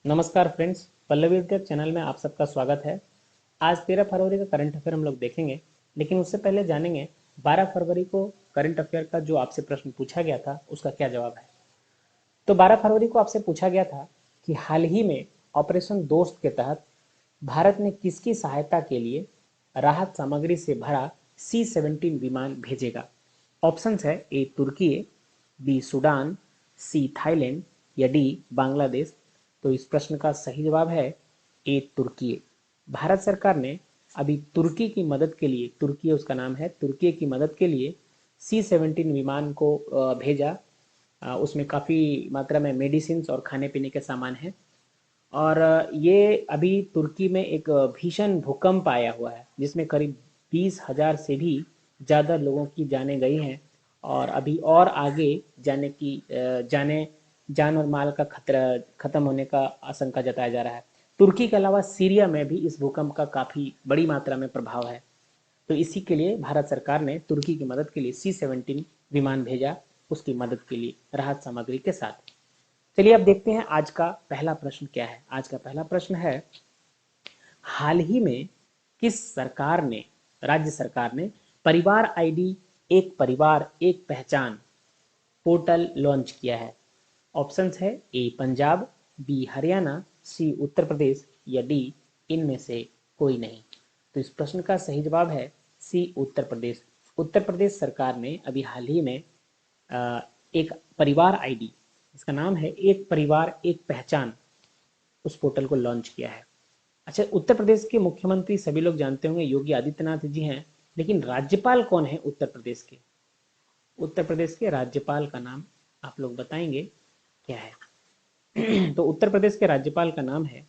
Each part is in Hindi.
नमस्कार फ्रेंड्स, पल्लवी विद्या चैनल में आप सबका स्वागत है। आज 13 फरवरी का करंट अफेयर हम लोग देखेंगे, लेकिन उससे पहले जानेंगे 12 फरवरी को करंट अफेयर का जो आपसे प्रश्न पूछा गया था उसका क्या जवाब है। तो 12 फरवरी को आपसे पूछा गया था कि हाल ही में ऑपरेशन दोस्त के तहत भारत ने किसकी सहायता के लिए राहत सामग्री से भरा C-17 विमान भेजेगा। ऑप्शंस है ए तुर्की, बी सूडान, सी थाईलैंड या डी बांग्लादेश। तो इस प्रश्न का सही जवाब है ए तुर्की। भारत सरकार ने अभी तुर्की की मदद के लिए, तुर्की उसका नाम है, तुर्की की मदद के लिए C-17 विमान को भेजा। उसमें काफ़ी मात्रा में मेडिसिन और खाने पीने के सामान हैं। और ये अभी तुर्की में एक भीषण भूकंप आया हुआ है जिसमें करीब 20,000 से भी ज़्यादा लोगों की जानें गई हैं। और अभी और आगे जाने की जान और माल का खतरा खत्म होने का आशंका जताया जा रहा है। तुर्की के अलावा सीरिया में भी इस भूकंप का काफ़ी बड़ी मात्रा में प्रभाव है। तो इसी के लिए भारत सरकार ने तुर्की की मदद के लिए C-17 विमान भेजा, उसकी मदद के लिए राहत सामग्री के साथ। चलिए अब देखते हैं आज का पहला प्रश्न क्या है। आज का पहला प्रश्न है, हाल ही में किस सरकार ने, राज्य सरकार ने परिवार आईडी एक परिवार एक पहचान पोर्टल लॉन्च किया है। ऑप्शंस है ए पंजाब, बी हरियाणा, सी उत्तर प्रदेश या डी इनमें से कोई नहीं। तो इस प्रश्न का सही जवाब है सी उत्तर प्रदेश। उत्तर प्रदेश सरकार ने अभी हाल ही में एक परिवार आईडी, इसका नाम है एक परिवार एक पहचान, उस पोर्टल को लॉन्च किया है। अच्छा, उत्तर प्रदेश के मुख्यमंत्री सभी लोग जानते होंगे योगी आदित्यनाथ जी हैं, लेकिन राज्यपाल कौन है उत्तर प्रदेश के? उत्तर प्रदेश के राज्यपाल का नाम आप लोग बताएंगे क्या है? तो उत्तर प्रदेश के राज्यपाल का नाम है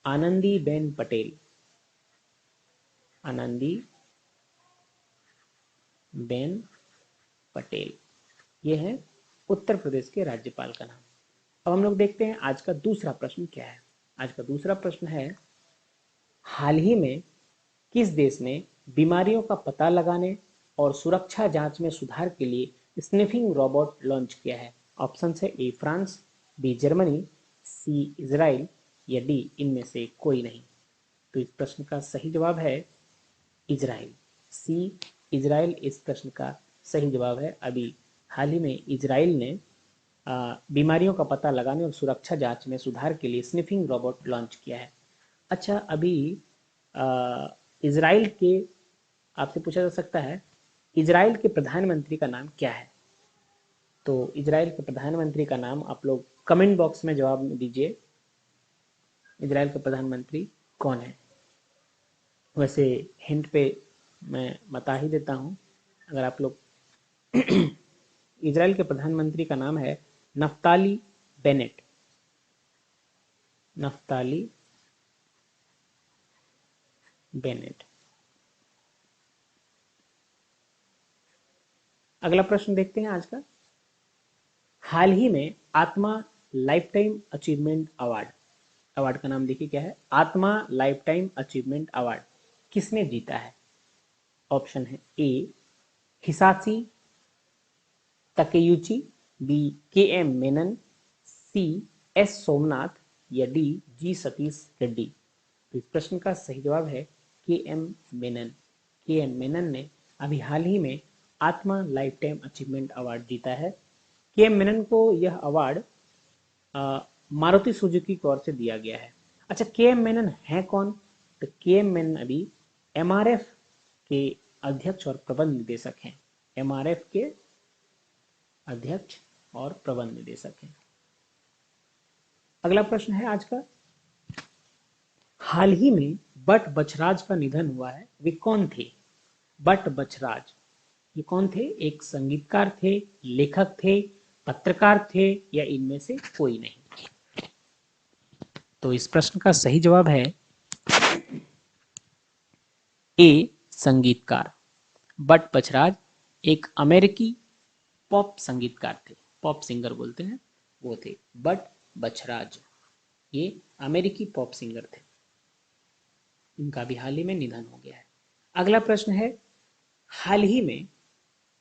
आनंदी बेन पटेल। आनंदी बेन पटेल, ये है उत्तर प्रदेश के राज्यपाल का नाम। अब हम लोग देखते हैं आज का दूसरा प्रश्न क्या है। आज का दूसरा प्रश्न है, हाल ही में किस देश ने बीमारियों का पता लगाने और सुरक्षा जांच में सुधार के लिए स्निफिंग रोबोट लॉन्च किया है? ऑप्शन है A France, B Germany, C Israel या डी इनमें से कोई नहीं। तो इस प्रश्न का सही जवाब है इजराइल। सी इजराइल इस प्रश्न का सही जवाब है। अभी हाल ही में इजराइल ने बीमारियों का पता लगाने और सुरक्षा जांच में सुधार के लिए स्निफिंग रोबोट लॉन्च किया है। अच्छा, अभी इजराइल के, आपसे पूछा जा सकता है इजराइल के प्रधानमंत्री का नाम क्या है? तो इजराइल के प्रधानमंत्री का नाम आप लोग कमेंट बॉक्स में जवाब दीजिए। इजराइल के प्रधानमंत्री कौन है? वैसे हिंट पे मैं बता ही देता हूँ, अगर आप लोग इजराइल के प्रधानमंत्री का नाम है नफ्ताली बेनेट। Naftali Bennett. अगला प्रश्न देखते हैं आज का। हाल ही में आत्मा life time achievement award, award का नाम देखिए क्या है, आत्मा लाइफ टाइम अचीवमेंट अवार्ड किसने जीता है? ऑप्शन है A Hisashi Takeuchi, B K M Menon, C S Somnath या डी जी सतीश रेड्डी। तो इस प्रश्न का सही जवाब है के एम मेनन। के एम मेनन ने अभी हाल ही में आत्मा लाइफ टाइम अचीवमेंट अवार्ड जीता है। के एम मेनन को यह अवार्ड मारुति सुजुकी की ओर से दिया गया है। अच्छा, के एम मेनन है कौन? तो के एम मेनन अभी एमआरएफ के अध्यक्ष और प्रबंध निदेशक हैं। एमआरएफ के अध्यक्ष और प्रबंध निदेशक हैं। अगला प्रश्न है आज का, हाल ही में बट बछराज का निधन हुआ है, वे कौन थे? बट बछराज ये कौन थे? एक संगीतकार थे, लेखक थे, पत्रकार थे या इनमें से कोई नहीं? तो इस प्रश्न का सही जवाब है ए संगीतकार। बट बछराज एक अमेरिकी पॉप संगीतकार थे, पॉप सिंगर बोलते हैं, वो थे बट बछराज। ये अमेरिकी पॉप सिंगर थे, इनका भी हाल ही में निधन हो गया है। अगला प्रश्न है, हाल ही में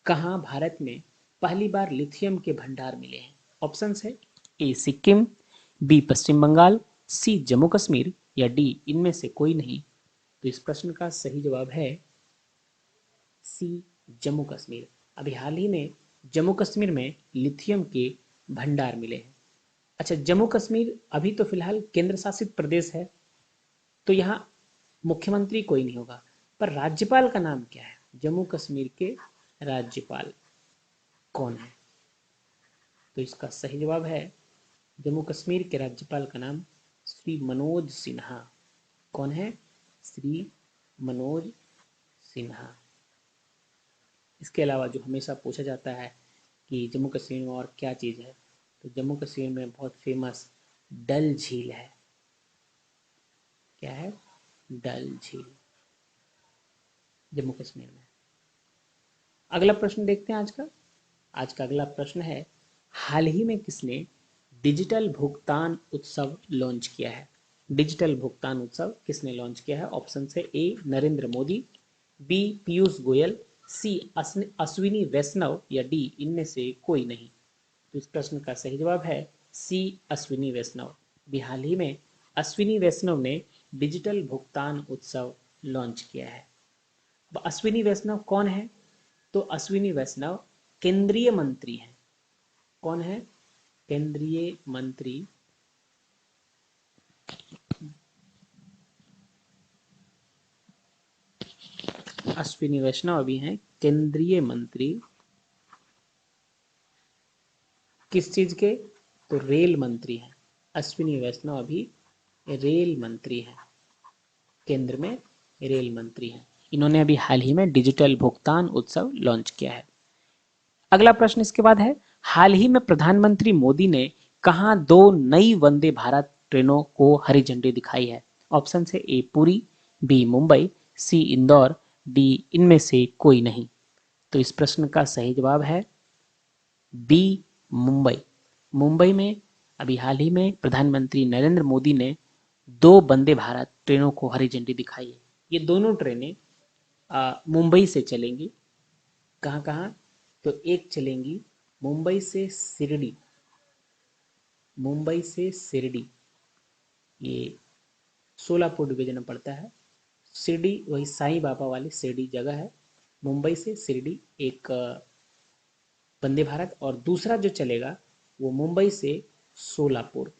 कहाँ भारत में पहली बार लिथियम के भंडार मिले हैं? ऑप्शंस है ए सिक्किम, बी पश्चिम बंगाल, सी जम्मू कश्मीर या डी इनमें से कोई नहीं? तो इस प्रश्न का सही जवाब है सी जम्मू कश्मीर। अभी हाल ही में जम्मू कश्मीर में लिथियम के भंडार मिले हैं। अच्छा, जम्मू कश्मीर अभी तो फिलहाल केंद्र शासित प्रदेश है, तो यहाँ मुख्यमंत्री कोई नहीं होगा, पर राज्यपाल का नाम क्या है? जम्मू कश्मीर के राज्यपाल कौन है? तो इसका सही जवाब है जम्मू कश्मीर के राज्यपाल का नाम श्री मनोज सिन्हा। कौन है? श्री मनोज सिन्हा। इसके अलावा जो हमेशा पूछा जाता है कि जम्मू कश्मीर में और क्या चीज़ है, तो जम्मू कश्मीर में बहुत फेमस डल झील है। क्या है? डल झील जम्मू कश्मीर में। अगला प्रश्न देखते हैं आज का अगला प्रश्न है, हाल ही में किसने डिजिटल भुगतान उत्सव लॉन्च किया है? डिजिटल भुगतान उत्सव किसने लॉन्च किया है? ऑप्शन है ए नरेंद्र मोदी, बी पीयूष गोयल, सी अश्विनी वैष्णव या डी इनमें से कोई नहीं? तो इस प्रश्न का सही जवाब है सी अश्विनी वैष्णव। भी हाल ही में अश्विनी वैष्णव ने डिजिटल भुगतान उत्सव लॉन्च किया है। अब अश्विनी वैष्णव कौन है? तो अश्विनी वैष्णव केंद्रीय मंत्री हैं। कौन है? केंद्रीय मंत्री अश्विनी वैष्णव अभी हैं केंद्रीय मंत्री किस चीज के? तो रेल मंत्री हैं। अश्विनी वैष्णव अभी रेल मंत्री हैं, केंद्र में रेल मंत्री हैं। इन्होंने अभी हाल ही में डिजिटल भुगतान उत्सव लॉन्च किया है। अगला प्रश्न इसके बाद है, हाल ही में प्रधानमंत्री मोदी ने कहां 2 नई वंदे भारत ट्रेनों को हरी झंडी दिखाई है? ऑप्शन है ए पुरी, बी मुंबई, सी इंदौर, डी इनमें से कोई नहीं? तो इस प्रश्न का सही जवाब है बी मुंबई। मुंबई में अभी हाल ही में प्रधानमंत्री नरेंद्र मोदी ने 2 वंदे भारत ट्रेनों को हरी झंडी दिखाई है। ये दोनों ट्रेनें मुंबई से चलेंगी। कहाँ कहाँ? तो एक चलेंगी मुंबई से शिरडी, मुंबई से शिरडी, ये सोलापुर डिवीजन में पड़ता है। शिरडी वही साईं बाबा वाली शिरडी जगह है। मुंबई से शिरडी एक वंदे भारत, और दूसरा जो चलेगा वो मुंबई से सोलापुर।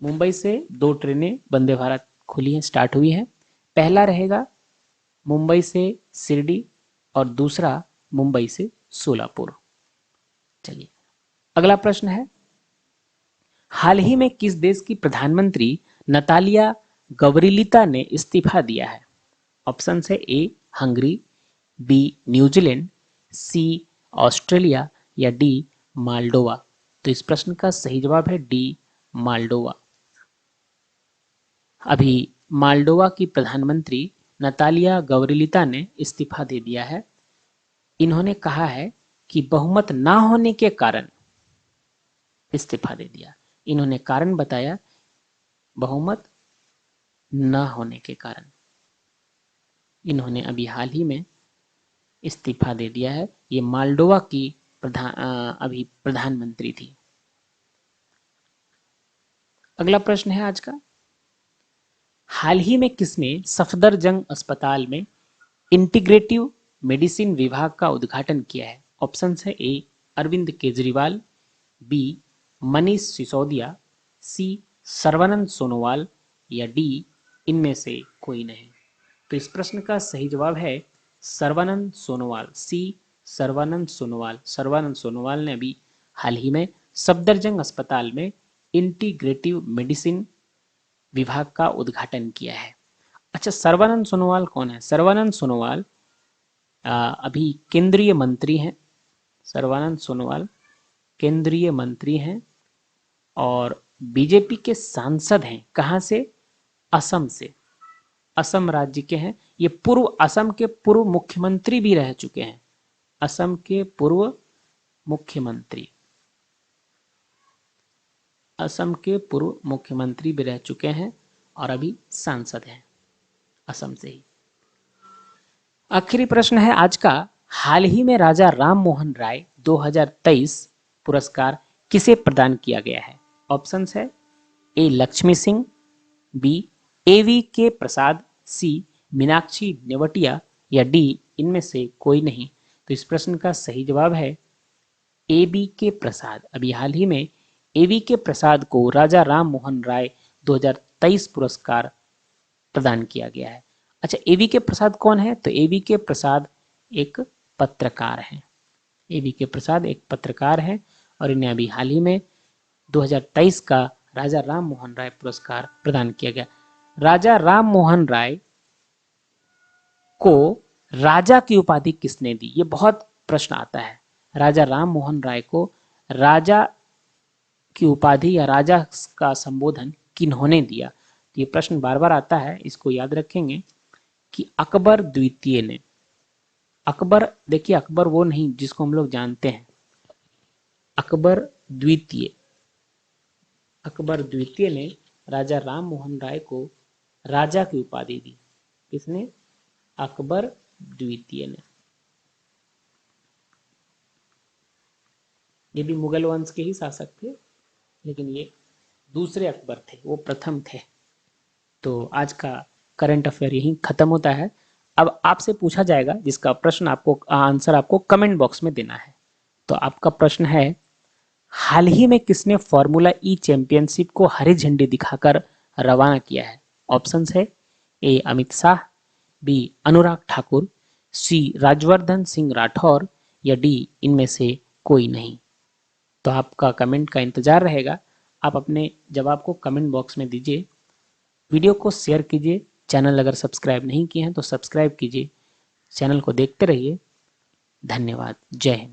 मुंबई से 2 ट्रेनें वंदे भारत खुली हैं, स्टार्ट हुई हैं। पहला रहेगा मुंबई से शिरडी और दूसरा मुंबई से सोलापुर। चलिए अगला प्रश्न है, हाल ही में किस देश की प्रधानमंत्री नतालिया गवरिलिता ने इस्तीफा दिया है? ऑप्शन है ए हंगरी, बी न्यूजीलैंड, सी ऑस्ट्रेलिया या डी मालडोवा? तो इस प्रश्न का सही जवाब है डी मालडोवा। अभी मालडोवा की प्रधानमंत्री नतालिया गवरिलिता ने इस्तीफा दे दिया है। इन्होंने कहा है कि बहुमत ना होने के कारण इस्तीफा दे दिया। इन्होंने कारण बताया बहुमत न होने के कारण इन्होंने अभी हाल ही में इस्तीफा दे दिया है। ये मालडोवा की अभी प्रधानमंत्री थी। अगला प्रश्न है आज का, हाल ही में किसने सफदरजंग अस्पताल में इंटीग्रेटिव मेडिसिन विभाग का उद्घाटन किया है? ऑप्शन है ए अरविंद केजरीवाल, बी मनीष सिसोदिया, सी सर्बानंद सोनोवाल या डी इनमें से कोई नहीं? तो इस प्रश्न का सही जवाब है सर्बानंद सोनोवाल, सी सर्बानंद सोनोवाल। सर्बानंद सोनोवाल ने अभी हाल ही में सफदरजंग अस्पताल में इंटीग्रेटिव मेडिसिन विभाग का उद्घाटन किया है। अच्छा, सर्बानंद सोनोवाल कौन है? सर्बानंद सोनोवाल अभी केंद्रीय मंत्री हैं। सर्बानंद सोनोवाल केंद्रीय मंत्री हैं और बीजेपी के सांसद हैं। कहां से? असम से। असम राज्य के हैं। ये असम के पूर्व मुख्यमंत्री भी रह चुके हैं। असम के पूर्व मुख्यमंत्री, असम के पूर्व मुख्यमंत्री भी रह चुके हैं और अभी सांसद हैं असम से ही। आखिरी प्रश्न है आज का, हाल ही में राजा राम मोहन राय 2023 पुरस्कार किसे प्रदान किया गया है? ऑप्शंस है ए लक्ष्मी सिंह, बी एवी के प्रसाद, सी मीनाक्षी नेवटिया या डी इनमें से कोई नहीं। तो इस प्रश्न का सही जवाब है ए बी के प्रसाद। अभी हाल ही में ए वी के प्रसाद को राजा राम मोहन राय 2023 पुरस्कार प्रदान किया गया है। अच्छा, ए वी के प्रसाद कौन है? तो ए वी के प्रसाद एक पत्रकार हैं। ए वी के प्रसाद एक पत्रकार हैं और इन्हें अभी हाल ही में 2023 का राजा राम मोहन राय पुरस्कार प्रदान किया गया। राजा राम मोहन राय को राजा की उपाधि किसने दी? ये बहुत प्रश्न आता है। राजा राम मोहन राय को राजा की उपाधि या राजा का संबोधन किन्होंने दिया? तो ये प्रश्न बार बार आता है, इसको याद रखेंगे कि अकबर द्वितीय ने। अकबर, देखिए अकबर वो नहीं जिसको हम लोग जानते हैं, अकबर द्वितीय। अकबर द्वितीय ने राजा राम मोहन राय को राजा की उपाधि दी। किसने? अकबर द्वितीय ने। ये भी मुगल वंश के ही शासक थे, लेकिन ये दूसरे अकबर थे, वो प्रथम थे। तो आज का करंट अफेयर यहीं खत्म होता है। अब आपसे पूछा जाएगा जिसका प्रश्न आपको आंसर आपको कमेंट बॉक्स में देना है। तो आपका प्रश्न है, हाल ही में किसने फॉर्मूला ई चैंपियनशिप को हरी झंडी दिखाकर रवाना किया है? ऑप्शंस है ए अमित शाह, बी अनुराग ठाकुर, सी राजवर्धन सिंह राठौर या डी इनमें से कोई नहीं। तो आपका कमेंट का इंतजार रहेगा। आप अपने जवाब को कमेंट बॉक्स में दीजिए। वीडियो को शेयर कीजिए। चैनल अगर सब्सक्राइब नहीं किए हैं तो सब्सक्राइब कीजिए। चैनल को देखते रहिए। धन्यवाद। जय हिंद।